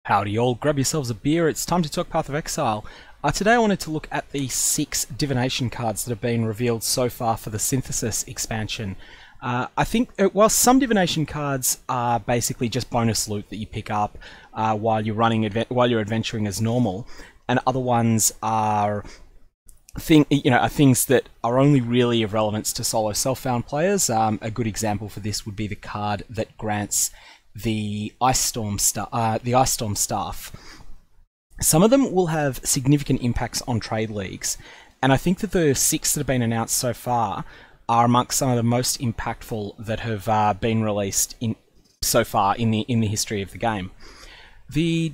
Howdy all, grab yourselves a beer, it's time to talk Path of Exile. Today I wanted to look at the 6 Divination cards that have been revealed so far for the Synthesis expansion. I think, while some Divination cards are basically just bonus loot that you pick up while you're adventuring as normal, and other ones are things that are only really of relevance to solo self-found players. A good example for this would be the card that grants the Ice Storm Staff. Some of them will have significant impacts on trade leagues, and I think that the 6 that have been announced so far are amongst some of the most impactful that have been released so far in the history of the game. The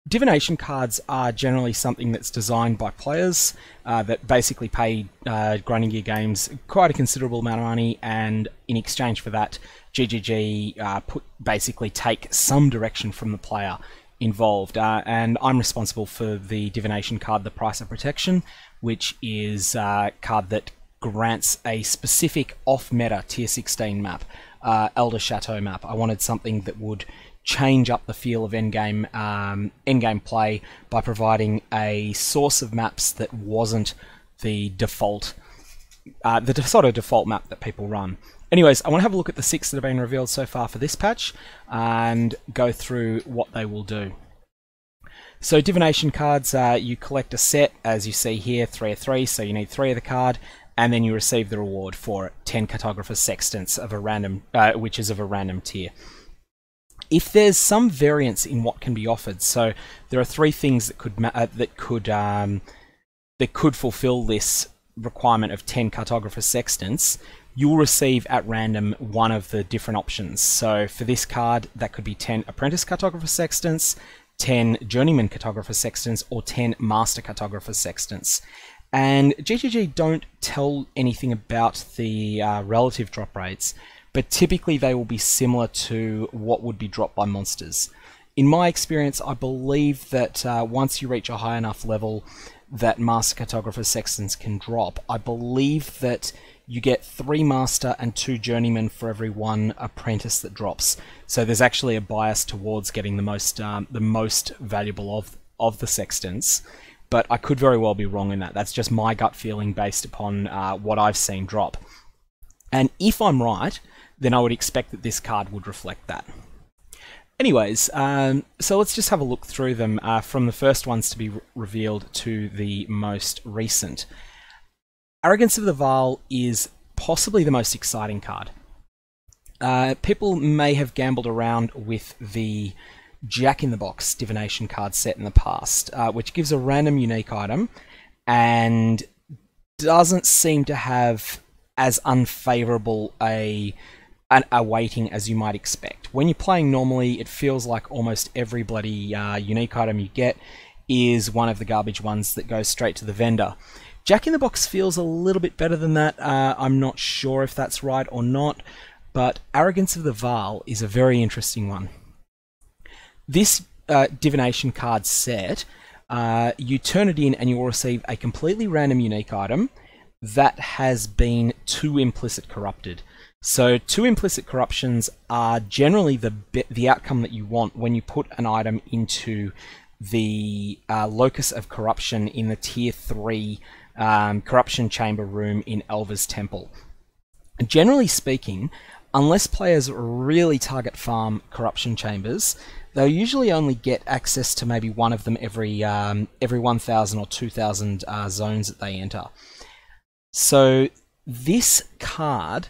Divination cards are generally something that's designed by players that basically pay Grinding Gear Games quite a considerable amount of money, and in exchange for that, GGG basically take some direction from the player involved. And I'm responsible for the Divination card, the Price of Protection, which is a card that grants a specific off-meta Tier 16 map, Elder Chateau map. I wanted something that would change up the feel of endgame play by providing a source of maps that wasn't the default, sort of default map that people run. Anyways, I want to have a look at the 6 that have been revealed so far for this patch and go through what they will do. So Divination cards, you collect a set, as you see here, 3 of 3, so you need 3 of the card, and then you receive the reward for it, 10 Cartographer's Sextants of a random, which is of a random tier. If there's some variance in what can be offered, so there are 3 things that could fulfill this requirement of 10 Cartographer's Sextants, you'll receive at random one of the different options. So for this card, that could be 10 Apprentice Cartographer's Sextants, 10 Journeyman Cartographer's Sextants, or 10 Master Cartographer's Sextants. And GGG don't tell anything about the relative drop rates, but typically they will be similar to what would be dropped by monsters. In my experience, I believe that once you reach a high enough level that Master Cartographer's Sextants can drop, I believe that you get 3 Master and 2 Journeyman for every 1 Apprentice that drops. So there's actually a bias towards getting the most valuable of the Sextants, but I could very well be wrong in that. That's just my gut feeling based upon what I've seen drop. And if I'm right, then I would expect that this card would reflect that. Anyways, so let's just have a look through them from the first ones to be revealed to the most recent. Arrogance of the Vile is possibly the most exciting card. People may have gambled around with the Jack-in-the-Box Divination card set in the past, which gives a random unique item and doesn't seem to have as unfavourable a weighting as you might expect. When you're playing normally, it feels like almost every bloody unique item you get is one of the garbage ones that goes straight to the vendor. Jack-in-the-Box feels a little bit better than that. I'm not sure if that's right or not, but Arrogance of the Vile is a very interesting one. This Divination card set, you turn it in and you will receive a completely random unique item that has been 2 implicit corrupted. So 2 implicit corruptions are generally the outcome that you want when you put an item into the locus of corruption in the Tier 3 corruption chamber room in Elva's Temple. Generally speaking, unless players really target farm corruption chambers, they'll usually only get access to maybe one of them every 1,000 or 2,000 zones that they enter. So this card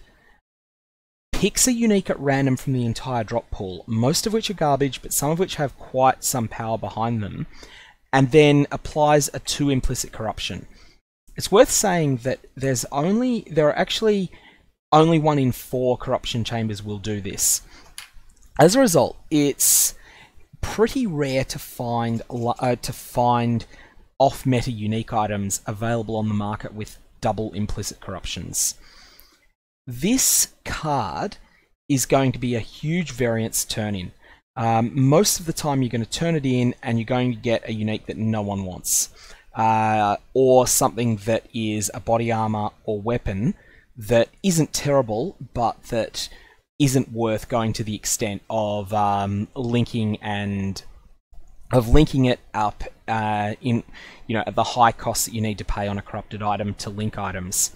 picks a unique at random from the entire drop pool, most of which are garbage, but some of which have quite some power behind them, and then applies a 2 implicit corruption. It's worth saying that there are actually only 1 in 4 corruption chambers will do this. As a result, it's pretty rare to find off-meta unique items available on the market with double implicit corruptions. This card is going to be a huge variance turn-in. Most of the time you're going to turn it in and you're going to get a unique that no one wants. Or something that is a body armor or weapon that isn't terrible, but that isn't worth going to the extent of linking and of linking it up in, at the high cost that you need to pay on a corrupted item to link items.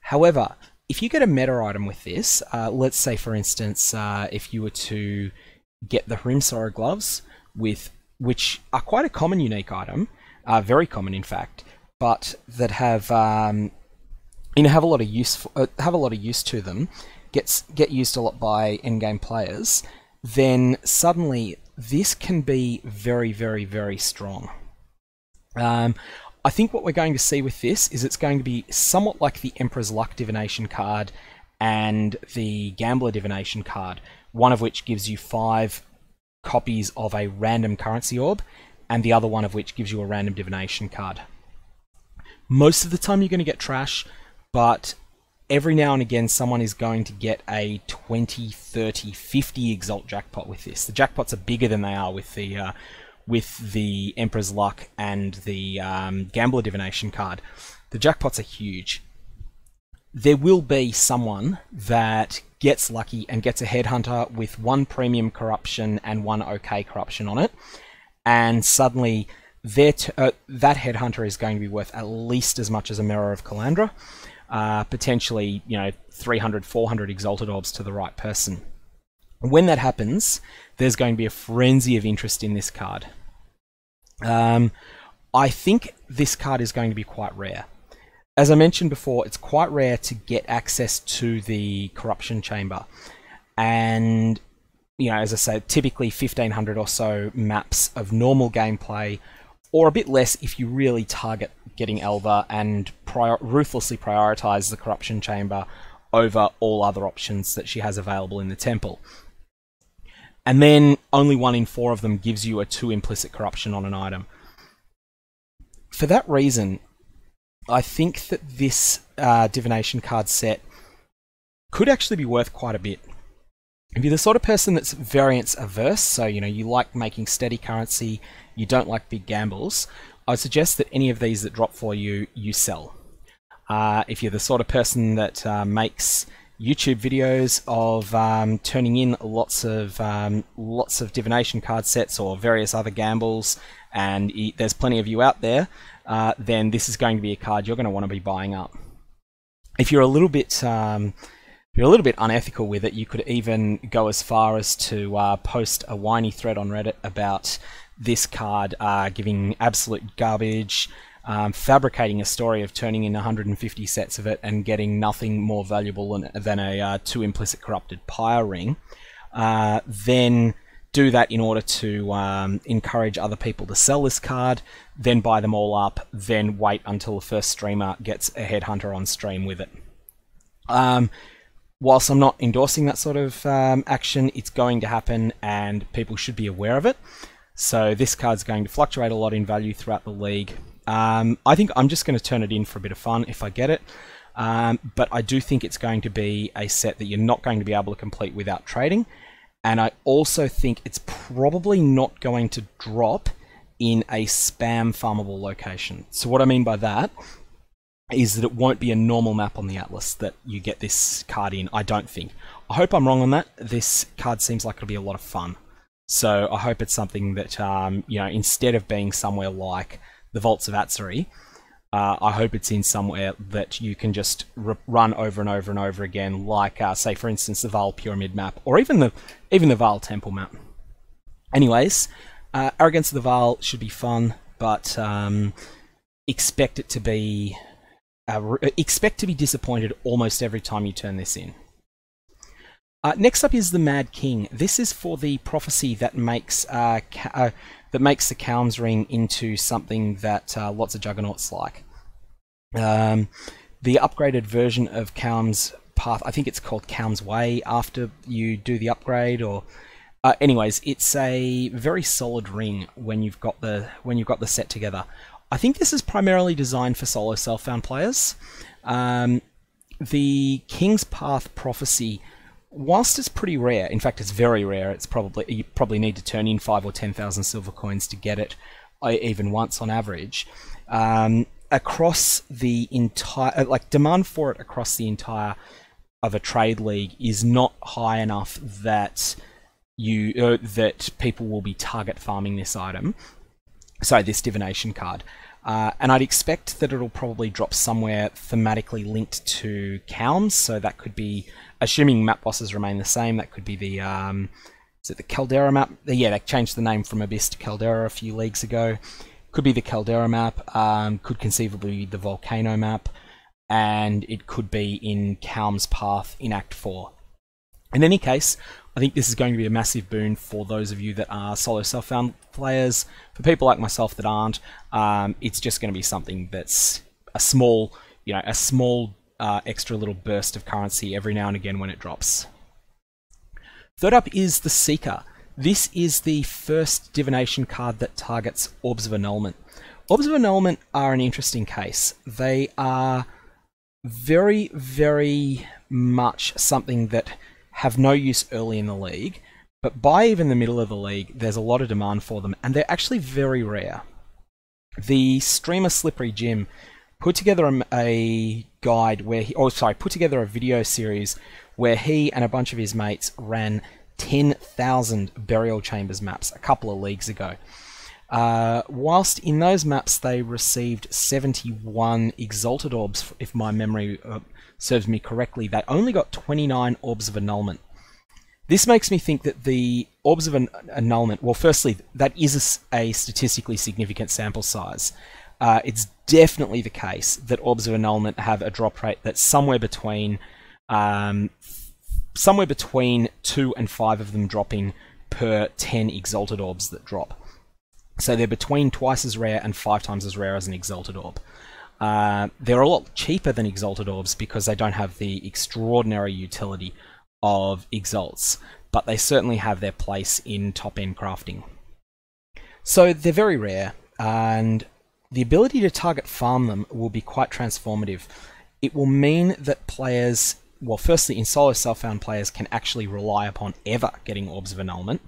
However, if you get a meta item with this, let's say for instance, if you were to get the Hrimsora gloves, which are quite a common unique item, very common in fact, but that have have a lot of use to them, get used a lot by endgame players, then suddenly this can be very, very, very strong. I think what we're going to see with this is it's going to be somewhat like the Emperor's Luck Divination card and the Gambler Divination card, one of which gives you 5 copies of a random currency orb, and the other one of which gives you a random divination card. Most of the time you're going to get trash, but every now and again someone is going to get a 20, 30, 50 Exalt jackpot with this. The jackpots are bigger than they are with the Emperor's Luck and the Gambler Divination card. The jackpots are huge. There will be someone that gets lucky and gets a Headhunter with 1 premium corruption and 1 OK corruption on it, and suddenly that Headhunter is going to be worth at least as much as a Mirror of Calandra, potentially 300, 400 Exalted Orbs to the right person. When that happens, there's going to be a frenzy of interest in this card. I think this card is going to be quite rare. As I mentioned before, it's quite rare to get access to the Corruption Chamber. And, as I say, typically 1500 or so maps of normal gameplay, or a bit less if you really target getting Elva and ruthlessly prioritize the Corruption Chamber over all other options that she has available in the temple. And then only 1 in 4 of them gives you a 2 implicit corruption on an item. For that reason, I think that this Divination card set could actually be worth quite a bit. If you're the sort of person that's variance averse, so you like making steady currency, you don't like big gambles, I would suggest that any of these that drop for you, you sell. If you're the sort of person that makes YouTube videos of turning in lots of Divination card sets or various other gambles, and there's plenty of you out there, then this is going to be a card you're going to want to be buying up. If you're a little bit unethical with it, you could even go as far as to post a whiny thread on Reddit about this card giving absolute garbage, fabricating a story of turning in 150 sets of it and getting nothing more valuable than a 2 implicit corrupted Pyre ring, then do that in order to encourage other people to sell this card, then buy them all up, then wait until the first streamer gets a Headhunter on stream with it. Whilst I'm not endorsing that sort of action, it's going to happen and people should be aware of it. So this card's going to fluctuate a lot in value throughout the league. I think I'm just going to turn it in for a bit of fun if I get it. But I do think it's going to be a set that you're not going to be able to complete without trading. And I also think it's probably not going to drop in a spam farmable location. So what I mean by that is that it won't be a normal map on the Atlas that you get this card in, I don't think. I hope I'm wrong on that. This card seems like it'll be a lot of fun. So I hope it's something that, instead of being somewhere like the Vaults of Atzuri, I hope it's in somewhere that you can just run over and over and over again, like, say, for instance, the Vaal Pyramid map, or even the Vaal Temple map. Anyways, Arrogance of the Vaal should be fun, but expect to be disappointed almost every time you turn this in. Next up is the Mad King. This is for the prophecy that makes the Kalm's Ring into something that lots of Juggernauts like. The upgraded version of Kalm's Path, I think it's called Kalm's Way after you do the upgrade, or anyways, it's a very solid ring when you've got the set together. I think this is primarily designed for solo self-found players. The King's Path prophecy, whilst it's pretty rare, in fact it's very rare, you probably need to turn in 5,000 or 10,000 silver coins to get it, even once on average. Across the entire, demand for it across the entire of a trade league is not high enough that that people will be target farming this item. So this divination card. And I'd expect that it'll probably drop somewhere thematically linked to Calms. So that could be, assuming map bosses remain the same, that could be the, is it the Caldera map? Yeah, they changed the name from Abyss to Caldera a few leagues ago. Could be the Caldera map, could conceivably be the Volcano map, and it could be in Calm's Path in Act 4. In any case, I think this is going to be a massive boon for those of you that are solo self-found players. For people like myself that aren't, it's just going to be something that's a small, extra little burst of currency every now and again when it drops. Third up is the Seeker. This is the first divination card that targets Orbs of Annulment. Orbs of Annulment are an interesting case. They are very, very much something that have no use early in the league, but by even the middle of the league, there's a lot of demand for them, and they're actually very rare. The streamer Slippery Jim put together a guide where put together a video series where he and a bunch of his mates ran 10,000 Burial Chambers maps a couple of leagues ago. Whilst in those maps they received 71 Exalted Orbs, if my memory serves me correctly, they only got 29 Orbs of Annulment. This makes me think that the Orbs of Annulment, well, firstly, that is a statistically significant sample size. It's definitely the case that Orbs of Annulment have a drop rate that's somewhere between 2 and 5 of them dropping per 10 Exalted Orbs that drop. So they're between twice as rare and 5 times as rare as an Exalted Orb. They're a lot cheaper than Exalted Orbs because they don't have the extraordinary utility of Exalts, but they certainly have their place in top-end crafting. So they're very rare, and the ability to target farm them will be quite transformative. It will mean that players, well, firstly, in solo self-found players can actually rely upon ever getting Orbs of Annulment.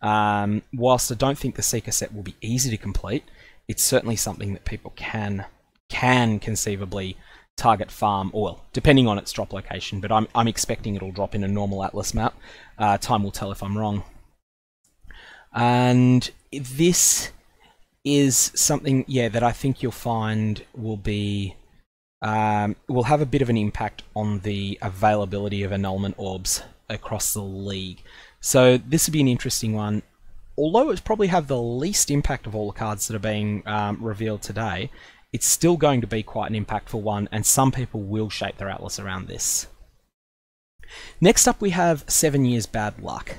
Whilst I don't think the Seeker set will be easy to complete, it's certainly something that people can conceivably target farm, or well, depending on its drop location, but I'm expecting it'll drop in a normal Atlas map. Time will tell if I'm wrong. And this is something, yeah, that I think you'll find will be will have a bit of an impact on the availability of Annulment Orbs across the league. So this would be an interesting one. Although it's probably have the least impact of all the cards that are being revealed today, it's still going to be quite an impactful one, and some people will shape their Atlas around this. Next up we have 7 Years Bad Luck.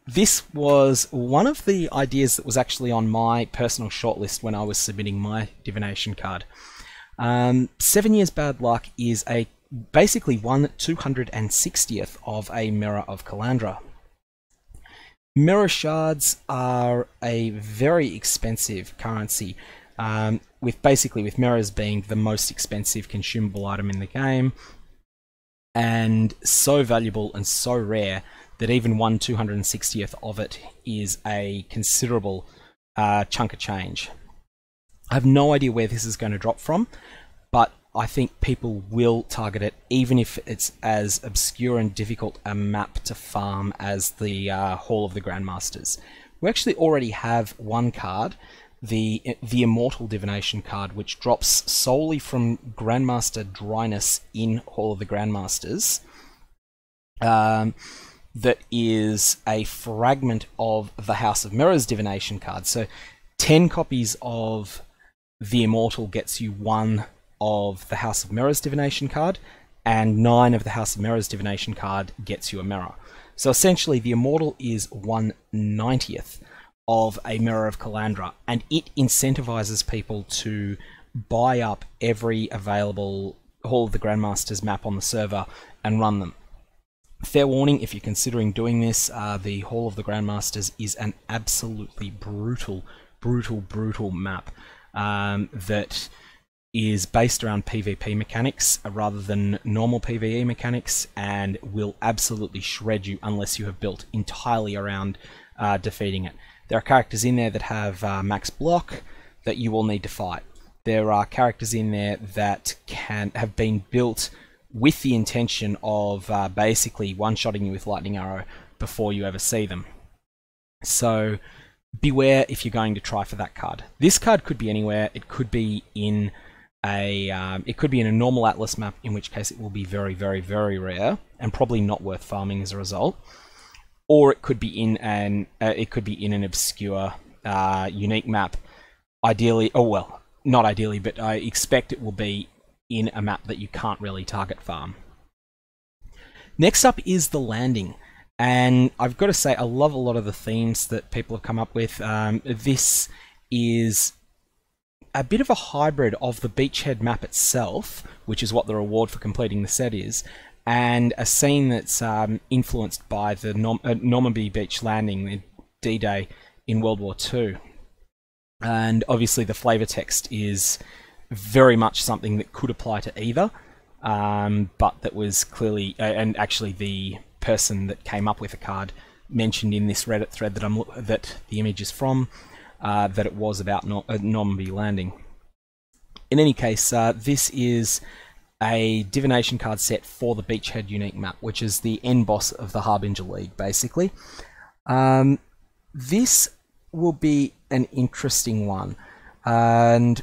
This was one of the ideas that was actually on my personal shortlist when I was submitting my divination card. 7 Years Bad Luck is basically 1/260th of a Mirror of Calandra. Mirror shards are a very expensive currency, with mirrors being the most expensive consumable item in the game, and so valuable and so rare that even 1/260th of it is a considerable chunk of change. I have no idea where this is going to drop from, but I think people will target it, even if it's as obscure and difficult a map to farm as the Hall of the Grandmasters. We actually already have one card, the Immortal Divination card, which drops solely from Grandmaster Dryness in Hall of the Grandmasters. That is a fragment of the House of Mirrors Divination card. So 10 copies of the Immortal gets you 1 of the House of Mirrors Divination card, and 9 of the House of Mirrors Divination card gets you a mirror. So essentially the Immortal is 1/90th of a Mirror of Calandra, and it incentivizes people to buy up every available Hall of the Grandmasters map on the server and run them. Fair warning, if you're considering doing this, the Hall of the Grandmasters is an absolutely brutal map that is based around PvP mechanics rather than normal PvE mechanics, and will absolutely shred you unless you have built entirely around defeating it. There are characters in there that have max block that you will need to fight. There are characters in there that have been built with the intention of basically one-shotting you with Lightning Arrow, before you ever see them. So beware if you're going to try for that card. This card could be anywhere. It could be in a normal Atlas map, in which case it will be very, very, very rare and probably not worth farming as a result. Or it could be in an obscure unique map. Ideally, oh well, not ideally, but I expect it will be in a map that you can't really target farm. Next up is the landing. And I've got to say, I love a lot of the themes that people have come up with. This is a bit of a hybrid of the beachhead map itself, which is what the reward for completing the set is, and a scene that's influenced by the Normandy Beach landing, the D-Day in World War II. And obviously the flavor text is very much something that could apply to either, but that was clearly, and actually the person that came up with the card mentioned in this Reddit thread that the image is from, that it was about Normandy landing. In any case, this is a Divination card set for the Beachhead unique map, which is the end boss of the Harbinger League, basically. This will be an interesting one, and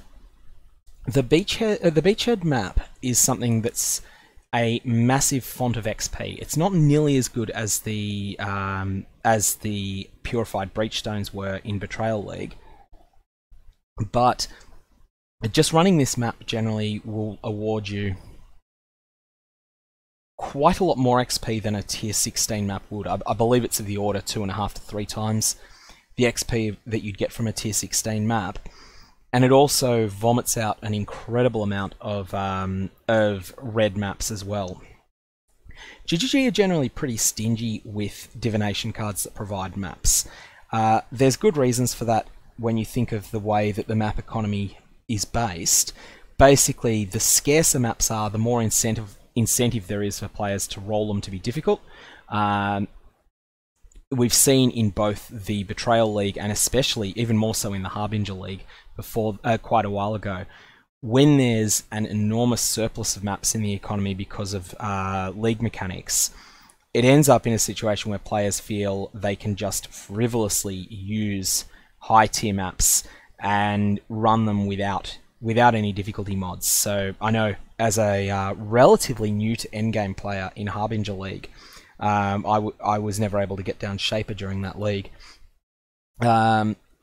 the Beachhead map is something that's a massive font of XP. It's not nearly as good as the Purified Breachstones were in Betrayal League, but just running this map generally will award you quite a lot more XP than a tier 16 map would. I believe it's of the order 2.5 to 3 times the XP that you'd get from a tier 16 map. And it also vomits out an incredible amount of red maps as well. GGG are generally pretty stingy with Divination cards that provide maps. There's good reasons for that when you think of the way that the map economy is based. Basically, the scarcer maps are, the more incentive there is for players to roll them to be difficult. We've seen in both the Betrayal League and especially, even more so in the Harbinger League, before quite a while ago, when there's an enormous surplus of maps in the economy because of league mechanics, it ends up in a situation where players feel they can just frivolously use high tier maps and run them without any difficulty mods. So I know, as a relatively new to endgame player in Harbinger League, I was never able to get down Shaper during that league.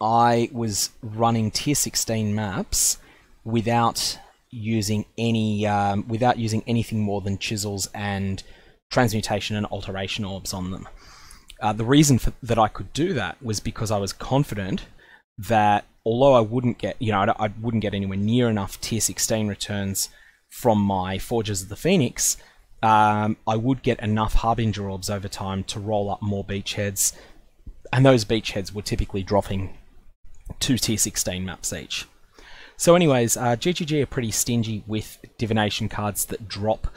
I was running tier 16 maps without using anything more than chisels and transmutation and alteration orbs on them. The reason that I could do that was because I was confident that although I wouldn't get, I wouldn't get anywhere near enough tier 16 returns from my Forges of the Phoenix, I would get enough Harbinger orbs over time to roll up more beachheads, and those beachheads were typically dropping 2 tier 16 maps each. So anyways, GGG are pretty stingy with Divination cards that drop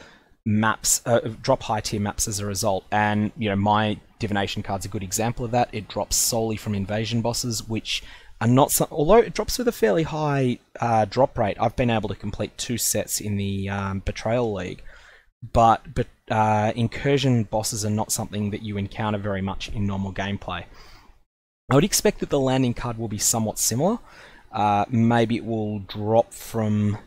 maps, drop high tier maps as a result, and my Divination card's a good example of that. It drops solely from invasion bosses, which are not although it drops with a fairly high drop rate. I've been able to complete 2 sets in the Betrayal League, but incursion bosses are not something that you encounter very much in normal gameplay. I would expect that the landing card will be somewhat similar. Maybe it will drop from,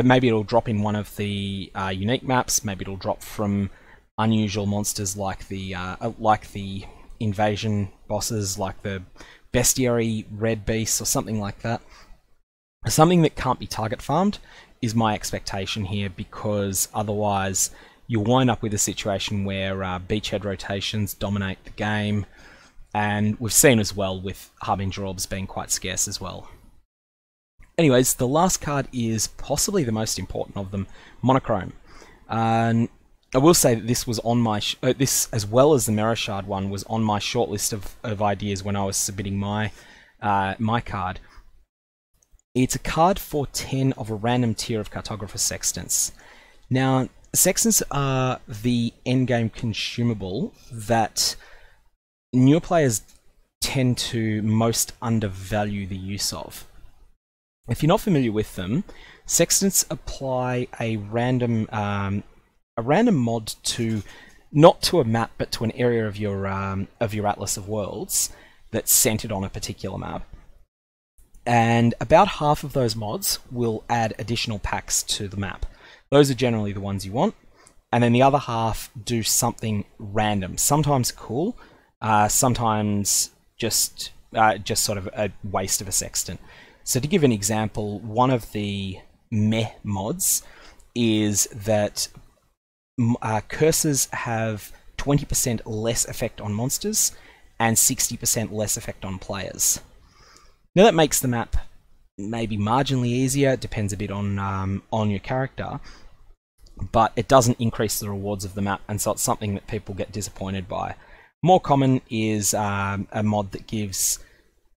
maybe it'll drop in one of the unique maps. Maybe it'll drop from unusual monsters like the invasion bosses, like the bestiary red beasts or something like that. Something that can't be target farmed is my expectation here, because otherwise you'll wind up with a situation where beachhead rotations dominate the game. And we've seen as well with Harbinger Orbs being quite scarce as well. Anyways, the last card is possibly the most important of them, Monochrome. And I will say that this was on my this, as well as the Merishard one, was on my short list of ideas when I was submitting my my card. It's a card for 10 of a random tier of Cartographer Sextants. Now, Sextants are the endgame consumable that newer players tend to most undervalue the use of. If you're not familiar with them, Sextants apply a random mod to not to a map, but to an area of your Atlas of Worlds that's centered on a particular map. And about half of those mods will add additional packs to the map. Those are generally the ones you want. And then the other half do something random, sometimes cool, sometimes just sort of a waste of a sextant. So to give an example, one of the meh mods is that curses have 20% less effect on monsters and 60% less effect on players. Now that makes the map maybe marginally easier. It depends a bit on your character, but it doesn't increase the rewards of the map, and so it's something that people get disappointed by. More common is a mod that gives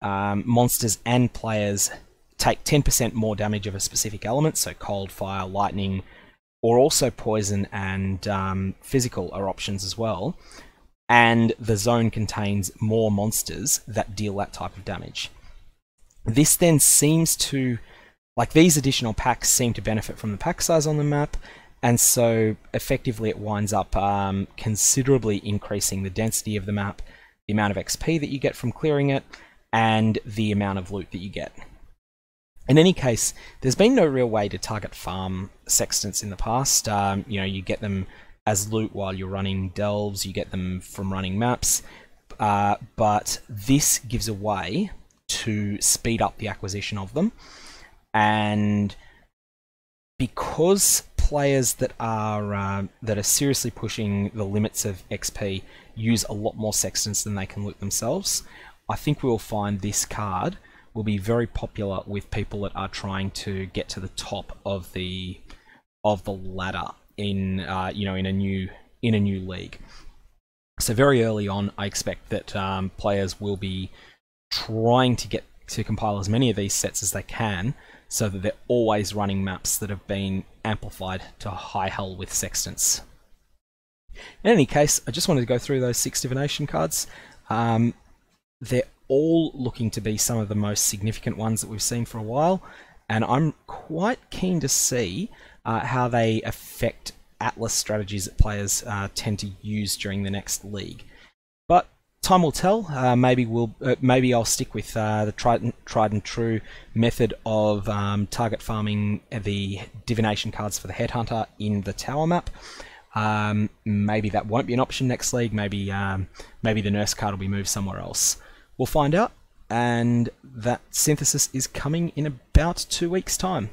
monsters and players take 10% more damage of a specific element, so cold, fire, lightning, or also poison and physical are options as well. And the zone contains more monsters that deal that type of damage. This then seems to, like, these additional packs seem to benefit from the pack size on the map, and so effectively it winds up considerably increasing the density of the map, the amount of XP that you get from clearing it, and the amount of loot that you get. In any case, there's been no real way to target farm sextants in the past. You know, you get them as loot while you're running delves, you get them from running maps, but this gives a way to speed up the acquisition of them. And because players that are seriously pushing the limits of XP use a lot more sextants than they can loot themselves, I think we will find this card will be very popular with people that are trying to get to the top of the ladder in you know, in a new league. So very early on, I expect that players will be trying to get to compile as many of these sets as they can, so that they're always running maps that have been amplified to high hell with sextants. In any case, I just wanted to go through those 6 divination cards. They're all looking to be some of the most significant ones that we've seen for a while, and I'm quite keen to see how they affect Atlas strategies that players tend to use during the next league. But time will tell. Maybe I'll stick with the tried and true method of target farming the divination cards for the Headhunter in the tower map. Maybe that won't be an option next league. Maybe the nurse card will be moved somewhere else. We'll find out, and that synthesis is coming in about 2 weeks' time.